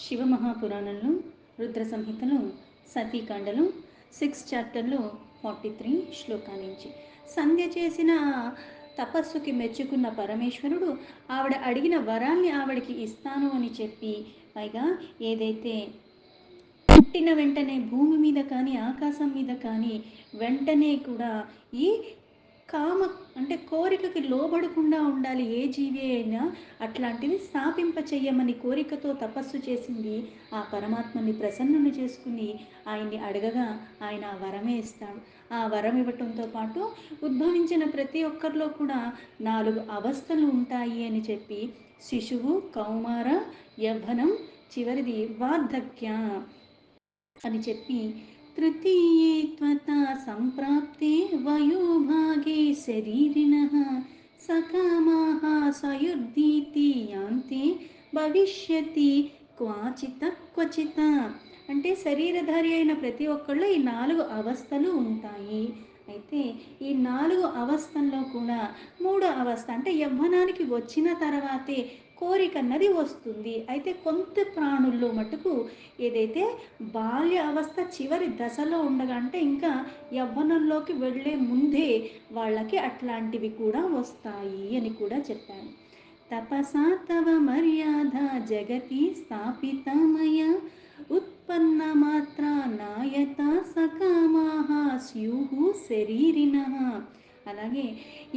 శివమహాపురాణంలో రుద్ర సంహితలో సతీకాండలో 6 చాప్టర్లో 43 శ్లోకాల నుంచి సంధ్య చేసిన తపస్సుకి మెచ్చుకున్న పరమేశ్వరుడు ఆవిడ అడిగిన వరాల్ని ఆవిడకి ఇస్తాను అని చెప్పి, పైగా ఏదైతే పుట్టిన వెంటనే భూమి మీద కానీ ఆకాశం మీద కానీ వెంటనే కూడా ఈ కామ అంటే కోరికకి లోబడకుండా ఉండాలి ఏ జీవి అయినా, అట్లాంటిది స్థాపింప చెయ్యమని కోరికతో తపస్సు చేసింది. ఆ పరమాత్మని ప్రసన్నుని చేసుకుని ఆయన్ని అడగగా ఆయన ఆ వరమే ఇస్తాడు. ఆ వరం ఇవ్వటంతో పాటు ఉద్భవించిన ప్రతి ఒక్కరిలో కూడా 4 అవస్థలు ఉంటాయి అని చెప్పి, శిశువు, కౌమార, యవ్వనం, చివరిది వార్ధక్య అని చెప్పి, తృతీయే త్వతా సంప్రాప్తే వయోభాగే శరీరిణః సకామాః సయుర్ధీతి యాంతే భవిష్యతి క్వాచిత క్వచిత. అంటే శరీరధారి అయిన ప్రతి ఒక్కళ్ళు ఈ 4 అవస్థలు ఉంటాయి. అయితే ఈ 4 అవస్థల్లో కూడా 3వ అవస్థ అంటే యవ్వనానికి వచ్చిన తర్వాతే కోరిక అన్నది వస్తుంది. అయితే కొంత ప్రాణుల్లో మటుకు ఏదైతే బాల్య అవస్థ చివరి దశలో ఉండగా, అంటే ఇంకా యవ్వనంలోకి వెళ్ళే ముందే వాళ్ళకి అట్లాంటివి కూడా వస్తాయి అని కూడా చెప్పాను. తపసా తవ మర్యాద జగతి స్థాపితమయ ఉత్పన్న మాత్ర నాయత సకామాః స్యుః శరీరిణః. అలాగే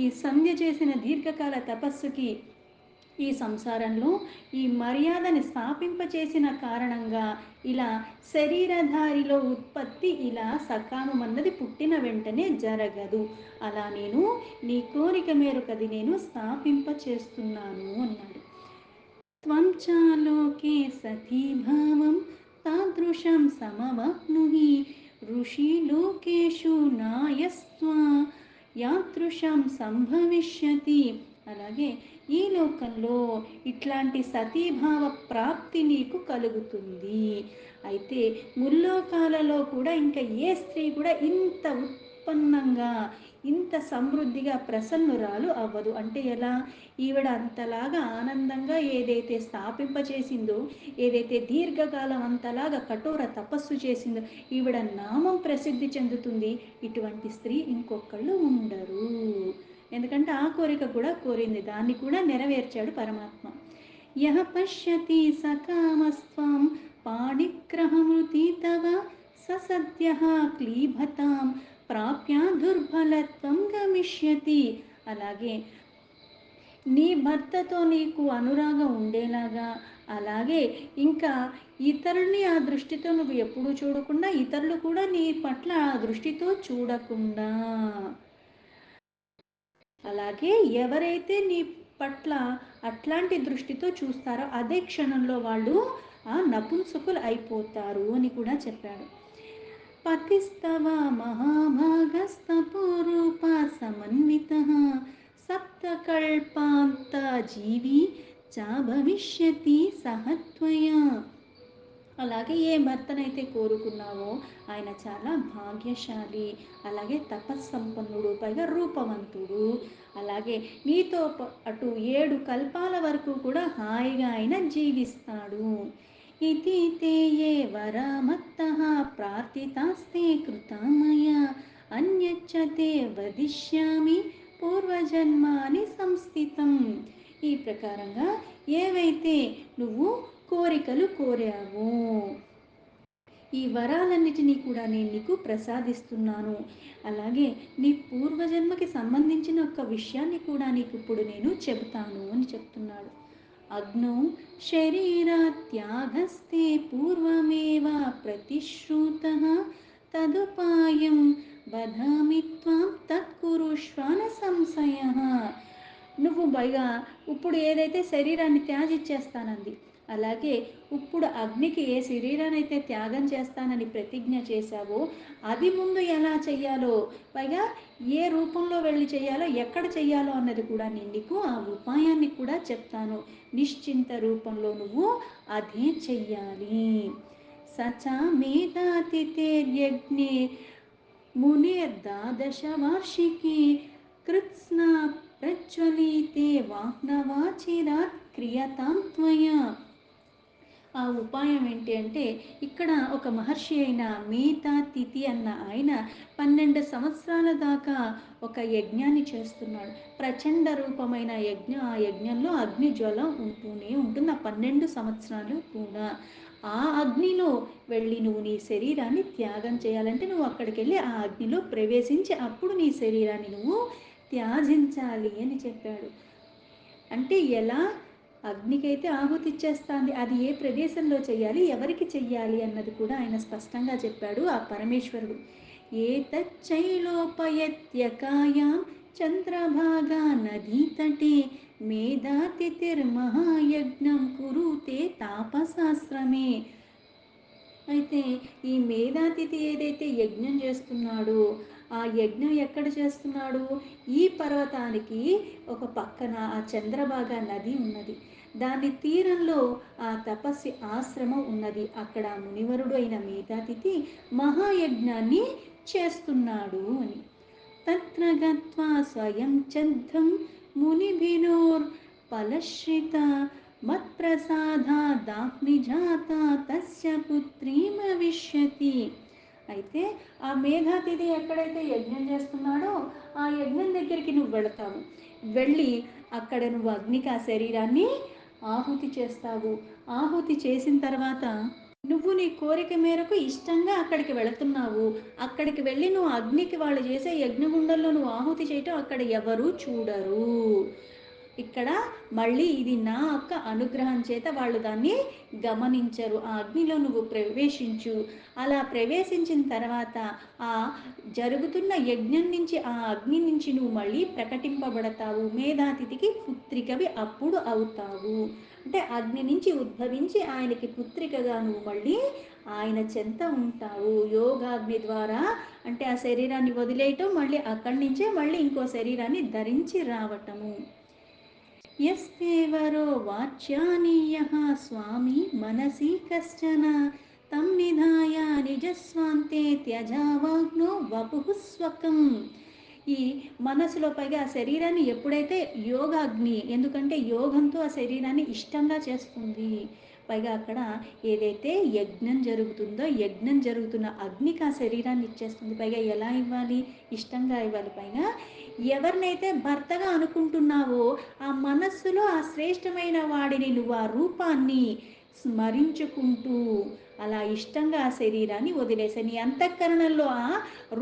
ఈ సంధ్య చేసిన దీర్ఘకాల తపస్సుకి ఈ సంసారంలో ఈ మర్యాదని స్థాపింపచేసిన కారణంగా ఇలా శరీరధారిలో ఉత్పత్తి ఇలా సకామమన్నది పుట్టిన వెంటనే జరగదు. అలా నేను నీ కోరిక మేరకది నేను స్థాపింప చేస్తున్నాను అన్నాడు. త్వం చాలోకే సతీభావం తాదృశం సమవప్నుహి ఋషి లోకేషు నాయస్త్వా యాదృశం సంభవిష్యతి. అలాగే ఈ లోకంలో ఇట్లాంటి సతీభావ ప్రాప్తి నీకు కలుగుతుంది. అయితే ముల్లోకాలలో కూడా ఇంకా ఏ స్త్రీ కూడా ఇంత ఉత్పన్నంగా ఇంత సమృద్ధిగా ప్రసన్నురాలు అవ్వదు. అంటే ఎలా? ఈవిడ అంతలాగా ఆనందంగా ఏదైతే స్థాపింపచేసిందో, ఏదైతే దీర్ఘకాలం అంతలాగా కఠోర తపస్సు చేసిందో, ఈవిడ నామం ప్రసిద్ధి చెందుతుంది. ఇటువంటి స్త్రీ ఇంకొకళ్ళు ఉండరు. ఎందుకంటే ఆ కోరిక కూడా కోరింది, దాన్ని కూడా నెరవేర్చాడు పరమాత్మ. యః పశ్యతి సకామస్త్వం పాణిగ్రహమృతి తవ స సద్యః క్లీభతాం ప్రాప్య దుర్బలత్వం గమిష్యతి. అలాగే నీ భర్తతో నీకు అనురాగం ఉండేలాగా, అలాగే ఇంకా ఇతరుల్ని ఆ దృష్టితో నువ్వు ఎప్పుడూ చూడకుండా, ఇతరులు కూడా నీ పట్ల ఆ దృష్టితో చూడకుండా, అలాగే ఎవరైతే నీ పట్ల అట్లాంటి దృష్టితో చూస్తారో అదే క్షణంలో వాళ్ళు ఆ నపుంసకులు అయిపోతారు అని కూడా చెప్పాడు. పతిస్తవ మహాభాగస్తపోరూప సమన్వితః సప్తకల్పాంత జీవి చ భవిష్యతి సహత్వయా. అలాగే ఏ భర్తనైతే కోరుకున్నావో ఆయన చాలా భాగ్యశాలి, అలాగే తపస్సంపన్నుడు, పైగా రూపవంతుడు, అలాగే నీతో అటు 7 కల్పాల వరకు కూడా హాయిగా ఆయన జీవిస్తాడు. ఇది తే ఏ వరమత్తః ప్రార్థితాస్తే కృతమయ అన్యచ్చతే వదిష్యామి పూర్వజన్మాని సంస్థితం. ఈ ప్రకారంగా ఏవైతే నువ్వు కోరికలు కోరావో ఈ వరాలన్నిటినీ కూడా నేను నీకు ప్రసాదిస్తున్నాను. అలాగే నీ పూర్వజన్మకి సంబంధించిన ఒక విషయాన్ని కూడా నీకు ఇప్పుడు నేను చెబుతాను అని చెప్తున్నాడు. అగ్నౌ శరీరాత్యాగస్తే పూర్వమేవ ప్రతిశ్రుతః తదుపాయం వదామి త్వం తత్కురుష్వ న సంశయః. నువ్వు పైగా ఇప్పుడు ఏదైతే శరీరాన్ని త్యాజిచ్చేస్తానంది, అలాగే ఇప్పుడు అగ్నికి ఏ శరీరాన్ని అయితే త్యాగం చేస్తానని ప్రతిజ్ఞ చేశావో అది ముందు ఎలా చెయ్యాలో, పైగా ఏ రూపంలో వెళ్ళి చెయ్యాలో, ఎక్కడ చెయ్యాలో అన్నది కూడా నేను నీకు ఆ ఉపాయాన్ని కూడా చెప్తాను. నిశ్చింత రూపంలో నువ్వు అదే చెయ్యాలి. సచా మేధాతిథేర్యజ్ఞే మునిర్దాదశ వార్షికి కృత్స్నా ప్రజ్వలితే వాగ్నవాచిరాత్ క్రియతాం త్వయా. ఆ ఉపాయం ఏంటి అంటే, ఇక్కడ ఒక మహర్షి అయిన మేతాతిథి అన్న ఆయన 12 సంవత్సరాల దాకా ఒక యజ్ఞాన్ని చేస్తున్నాడు. ప్రచండ రూపమైన యజ్ఞం. ఆ యజ్ఞంలో అగ్ని జ్వలం ఉంటూనే ఉంటుంది ఆ 12 సంవత్సరాలు కూడా. ఆ అగ్నిలో వెళ్ళి నువ్వు నీ శరీరాన్ని త్యాగం చేయాలంటే నువ్వు అక్కడికెళ్ళి ఆ అగ్నిలో ప్రవేశించి అప్పుడు నీ శరీరాన్ని నువ్వు త్యాజించాలి అని చెప్పాడు. అంటే ఎలా? అగ్నికైతే ఆహుతి ఇచ్చేస్తాంది. అది ఏ ప్రదేశంలో చెయ్యాలి, ఎవరికి చెయ్యాలి అన్నది కూడా ఆయన స్పష్టంగా చెప్పాడు ఆ పరమేశ్వరుడు. ఏతచ్చైలోపయత్యకాయాం చంద్రభాగా నదీతటే మేధాతిథిర్మహాయజ్ఞం కురుతే తాపశాస్త్రమే. అయితే ఈ మేధాతిథి ఏదైతే యజ్ఞం చేస్తున్నాడో ఆ యజ్ఞం ఎక్కడ చేస్తున్నాడు? ఈ పర్వతానికి ఒక పక్కన ఆ చంద్రభాగా నది ఉన్నది. దాని తీరంలో ఆ తపస్వి ఆశ్రమం ఉన్నది. అక్కడ మునివరుడు అయిన మేధాతిథి మహాయజ్ఞాన్ని చేస్తున్నాడు అని. తత్ర గత్వా స్వయం చద్ధం మునిభినోర్ ఫలశ్రిత మత్ప్రసాదాదాగ్నిజాత తస్య పుత్రీమవిష్యతి. అయితే ఆ మేధాతిథి ఎక్కడైతే యజ్ఞం చేస్తున్నాడో ఆ యజ్ఞం దగ్గరికి నువ్వు వెళతావు. వెళ్ళి అక్కడ నువ్వు అగ్నికి ఆ శరీరాన్ని ఆహుతి చేస్తావు. ఆహుతి చేసిన తర్వాత నువ్వు నీ కోరిక మేరకు ఇష్టంగా అక్కడికి వెళుతున్నావు. అక్కడికి వెళ్ళి నువ్వు అగ్నికి వాళ్ళు చేసే యజ్ఞగుండంలో నువ్వు ఆహుతి చేయటం అక్కడ ఎవరూ చూడరు. ఇక్కడ మళ్ళీ ఇది నా యొక్క అనుగ్రహం చేత వాళ్ళు దాన్ని గమనించరు. ఆ అగ్నిలో నువ్వు ప్రవేశించు. అలా ప్రవేశించిన తర్వాత ఆ జరుగుతున్న యజ్ఞం నుంచి ఆ అగ్ని నుంచి నువ్వు మళ్ళీ ప్రకటింపబడతావు. మేధాతిథికి పుత్రికవి అప్పుడు అవుతావు. అంటే అగ్ని నుంచి ఉద్భవించి ఆయనకి పుత్రికగా నువ్వు మళ్ళీ ఆయన చెంత ఉంటావు. యోగాగ్ని ద్వారా అంటే ఆ శరీరాన్ని వదిలేయటం మళ్ళీ అక్కడి నుంచే మళ్ళీ ఇంకో శరీరాన్ని ధరించి రావటము. యస్తేవరో వాచ్యానీయః స్వామి మనసి కశ్చన తం నిధాయ నిజస్వాంతే త్యజావాగ్నో వపుః స్వకం. ఈ మనసులో పైగా ఆ శరీరాన్ని ఎప్పుడైతే యోగాగ్ని, ఎందుకంటే యోగంతో ఆ శరీరాన్ని ఇష్టంగా చేస్తుంది. పైగా అక్కడ ఏదైతే యజ్ఞం జరుగుతుందో యజ్ఞం జరుగుతున్న అగ్నికి ఆ శరీరాన్ని ఇచ్చేస్తుంది. పైగా ఎలా ఇవ్వాలి? ఇష్టంగా ఇవ్వాలి. పైగా ఎవరినైతే భర్తగా అనుకుంటున్నావో ఆ మనస్సులో ఆ శ్రేష్టమైన వాడిని నువ్వు ఆ రూపాన్ని స్మరించుకుంటూ అలా ఇష్టంగా ఆ శరీరాన్ని వదిలేసే నీ అంతఃకరణలో ఆ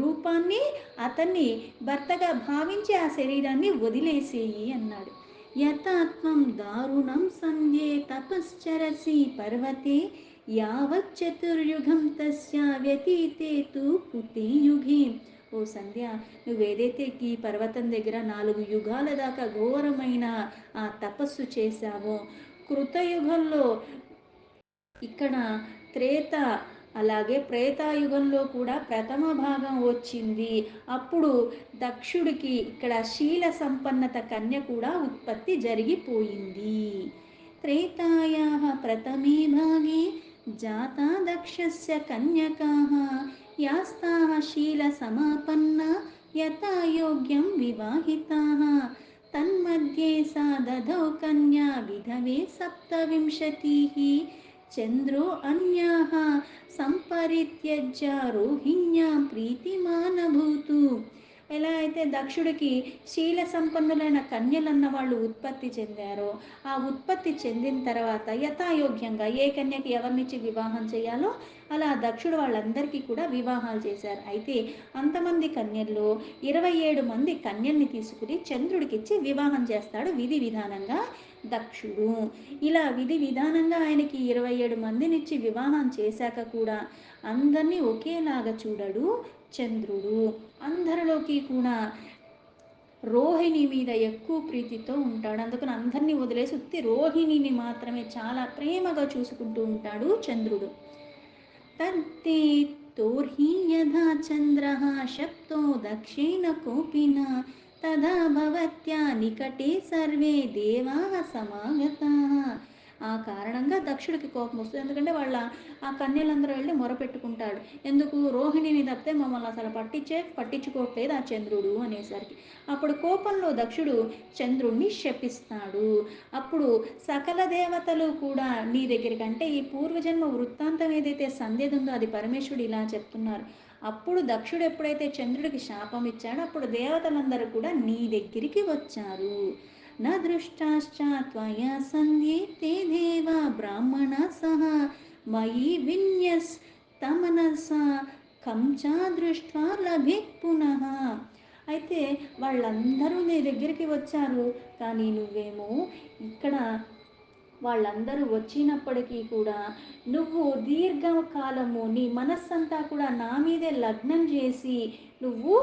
రూపాన్ని అతన్ని భర్తగా భావించి ఆ శరీరాన్ని వదిలేసేయి అన్నాడు. యథాత్మం దారుణం సంధ్యే తపశ్చరసి పర్వతే యావత్ చతుర్యుగం తస్య వ్యతీతే తు కృతే యుగే. ఓ సంధ్య, నువ్వేదైతే ఈ పర్వతం దగ్గర 4 యుగాల దాకా ఘోరమైన ఆ తపస్సు చేశావో, కృతయుగంలో ఇక్కడ త్రేత అలాగే త్రేతాయుగంలో కూడా ప్రథమ భాగం వచ్చింది. అప్పుడు దక్షుడికి ఇక్కడ శీల సంపన్నత కన్య కూడా ఉత్పత్తి జరిగిపోయింది. త్రేతాయాః ప్రథమే భాగే జాతా దక్షస్య కన్యకాః యాస్తాః శీల సమాపన్నా యథా యోగ్యం వివాహితాః తన్मध्ये सा दधौ कन्या विधवे सप्तविंशतिः चंद्रो अन्याः సంపరిత్యజ్య రోహిణ్యాం ప్రీతిమానభూతు. ఎలా అయితే దక్షుడికి శీల సంపన్నులైన కన్యలన్న వాళ్ళు ఉత్పత్తి చెందారో ఆ ఉత్పత్తి చెందిన తర్వాత యథాయోగ్యంగా ఏ కన్యకి ఎవరినిచ్చి వివాహం చేయాలో అలా దక్షుడు వాళ్ళందరికీ కూడా వివాహాలు చేశారు. అయితే అంతమంది కన్యల్లో 27 మంది కన్యల్ని తీసుకుని చంద్రుడికిచ్చి వివాహం చేస్తాడు విధి విధానంగా దక్షుడు. ఇలా విధి విధానంగా ఆయనకి 27 మందినిచ్చి వివాహం చేశాక కూడా అందరినీ ఒకేలాగా చూడడు చంద్రుడు. అందరిలోకి కూడా రోహిణి మీద ఎక్కువ ప్రీతితో ఉంటాడు. అందుకని అందరినీ వదిలేసి ఉత్తి రోహిణిని మాత్రమే చాలా ప్రేమగా చూసుకుంటూ ఉంటాడు చంద్రుడు. తద్దే తోర్హి యథా చంద్రః శప్తో దక్షేణ కోపిన తదా భవత్యా నికటే సర్వే దేవాః సమాగతాః. ఆ కారణంగా దక్షుడికి కోపం వస్తుంది. ఎందుకంటే వాళ్ళ ఆ కన్యలందరూ వెళ్ళి మొరపెట్టుకుంటాడు. ఎందుకు రోహిణిని తప్పితే మమ్మల్ని అసలు పట్టించుకోవట్లేదు ఆ చంద్రుడు అనేసరికి. అప్పుడు కోపంలో దక్షుడు చంద్రుణ్ణి శపిస్తాడు. అప్పుడు సకల దేవతలు కూడా నీ దగ్గరికి, అంటే ఈ పూర్వజన్మ వృత్తాంతం ఏదైతే సంధ్యది ఉందో అది పరమేశ్వరుడు ఇలా చెప్తున్నారు. అప్పుడు దక్షుడు ఎప్పుడైతే చంద్రుడికి శాపం ఇచ్చాడో అప్పుడు దేవతలందరూ కూడా నీ దగ్గరికి వచ్చారు. न दृष्टाश्च त्वया सन्ध्ये ते देवा ब्राह्मणा सह मयि विन्यस्तमनसा కం చ దృష్ట్వా లభే పునః. అయితే వాళ్ళందరూ నీ దగ్గరికి వచ్చారు, కానీ నువ్వేమో ఇక్కడ వాళ్ళందరూ వచ్చినప్పటికీ కూడా నువ్వు దీర్ఘకాలము నీ మనస్సంతా కూడా నా మీదే లగ్నం చేసి నువ్వు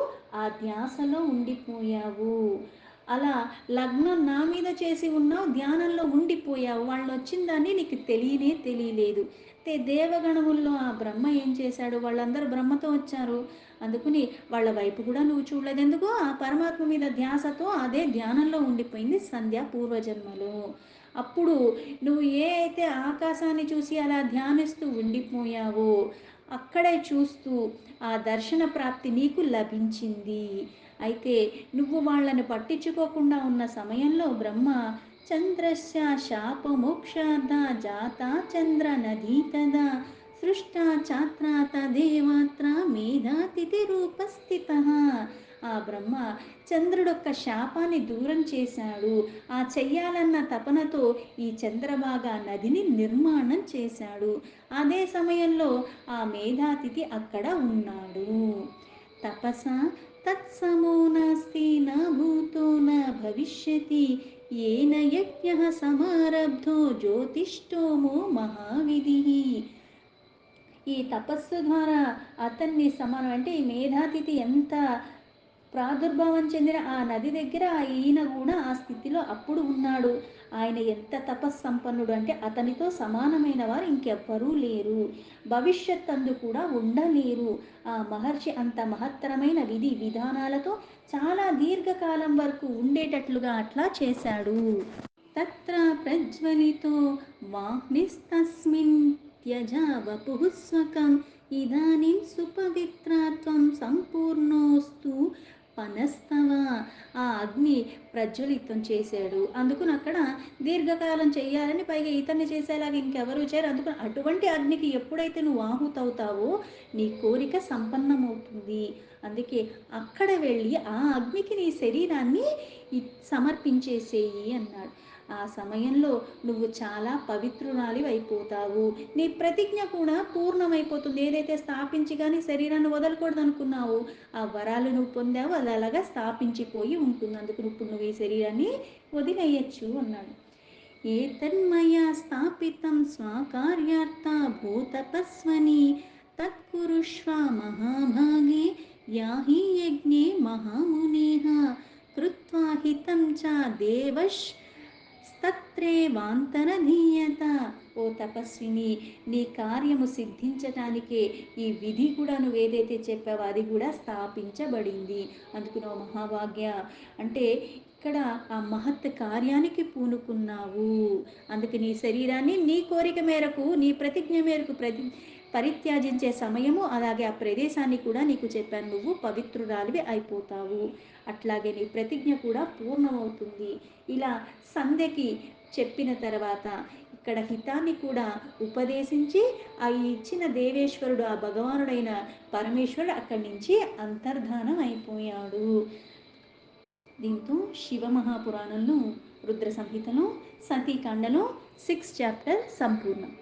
ఆ ధ్యాసలో ఉండిపోయావు. అలా లగ్నం నా మీద చేసి ఉన్నావు, ధ్యానంలో ఉండిపోయావు. వాళ్ళు వచ్చిన దాన్ని నీకు తెలియలేదు. దేవగణముల్లో ఆ బ్రహ్మ ఏం చేశాడు, వాళ్ళందరూ బ్రహ్మతో వచ్చారు, అందుకుని వాళ్ళ వైపు కూడా నువ్వు చూడలేదు. ఎందుకు ఆ పరమాత్మ మీద ధ్యాసతో అదే ధ్యానంలో ఉండిపోయింది సంధ్య పూర్వజన్మలో. అప్పుడు నువ్వు ఏ అయితే ఆకాశాన్ని చూసి అలా ధ్యానిస్తూ ఉండిపోయావో అక్కడే చూస్తూ ఆ దర్శన ప్రాప్తి నీకు లభించింది. అయితే నువ్వు వాళ్ళని పట్టించుకోకుండా ఉన్న సమయంలో బ్రహ్మ చంద్రస్య శాపమోక్షార్థ జాత చంద్ర నదీ తదా సృష్టా చాత్ర తదేవాత్ర మేధాతిథి రూపస్థిత. ఆ బ్రహ్మ చంద్రుడొక్క శాపాన్ని దూరం చేశాడు. ఆ చెయ్యాలన్న తపనతో ఈ చంద్రభాగా నదిని నిర్మాణం చేశాడు. అదే సమయంలో ఆ మేధాతిథి అక్కడ ఉన్నాడు. తపస తత్సమో నాస్తి నా భూతో నా భవిష్యతి ఏన యజ్ఞః సమారబ్ధో జ్యోతిష్టోమో మహావిధి. ఈ తపస్సు ద్వారా అతన్ని సమానం, అంటే ఈ మేధాతిథి ఎంత ప్రాదుర్భావం చెందిన ఆ నది దగ్గర ఈయన కూడా ఆ స్థితిలో అప్పుడు ఉన్నాడు. ఆయన ఎంత తపస్సంపన్నుడు అంటే అతనితో సమానమైన వారు ఇంకెవ్వరూ లేరు, భవిష్యత్ అందు కూడా ఉండలేరు. ఆ మహర్షి అంత మహత్తరమైన విధి విధానాలతో చాలా దీర్ఘకాలం వరకు ఉండేటట్లుగా అట్లా చేశాడు. తత్ర ప్రజ్వలితో వాహ్నిస్తస్మిన్ త్యజా వపుః స్వకం ఇదానీం సుపవిత్రత్వం సంపూర్ణోస్తు పనస్తవ. ఆ అగ్ని ప్రజ్వలితం చేశాడు, అందుకుని అక్కడ దీర్ఘకాలం చేయాలని, పైగా ఇతన్ని చేసేలాగా ఇంకెవరు చేయరు. అందుకని అటువంటి అగ్నికి ఎప్పుడైతే నువ్వు ఆహుతవుతావో నీ కోరిక సంపన్నమవుతుంది. అందుకే అక్కడ వెళ్ళి ఆ అగ్నికి నీ శరీరాన్ని సమర్పించేసేయి అన్నాడు. ఆ సమయంలో నువ్వు చాలా పవిత్రురాలివి అయిపోతావు. నీ ప్రతిజ్ఞ కూడా పూర్ణమైపోతుంది. ఏదైతే స్థాపించి కానీ శరీరాన్ని వదలకూడదు అనుకున్నావు, ఆ వరాలు నువ్వు పొందావు, అది అలాగా స్థాపించిపోయి ఉంటుంది. అందుకు ఇప్పుడు నువ్వు ఈ శరీరాన్ని వదిలేయచ్చు అన్నాడు. ఏతన్మయా స్థాపితం స్వకార్యార్థ భూతపస్వని తత్కురుష్వ మహాభాగే యాహి యజ్ఞే మహామునేః కృత్వా హితం చ దేవశ్ తత్రేవాంతరధీయత. ఓ తపస్విని, నీ కార్యము సిద్ధించటానికే ఈ విధి కూడా నువ్వు ఏదైతే చెప్పావో అది కూడా స్థాపించబడింది. అందుకున్న మహాభాగ్య అంటే ఇక్కడ ఆ మహత్ కార్యానికి పూనుకున్నావు. అందుకే నీ శరీరాన్ని నీ కోరిక మేరకు నీ ప్రతిజ్ఞ మేరకు పరిత్యాజించే సమయము, అలాగే ఆ ప్రదేశాన్ని కూడా నీకు చెప్పాను, నువ్వు పవిత్రురాలివి అయిపోతావు. అట్లాగే నీ ప్రతిజ్ఞ కూడా పూర్ణమవుతుంది. ఇలా సంధ్యకి చెప్పిన తర్వాత ఇక్కడ హితాన్ని కూడా ఉపదేశించి ఆ ఇచ్చిన దేవేశ్వరుడు ఆ భగవానుడైన పరమేశ్వరుడు అక్కడి నుంచి అంతర్ధానం అయిపోయాడు. దీంతో శివమహాపురాణంలో రుద్ర సంహితలో సతీకాండలో 6th చాప్టర్ సంపూర్ణం.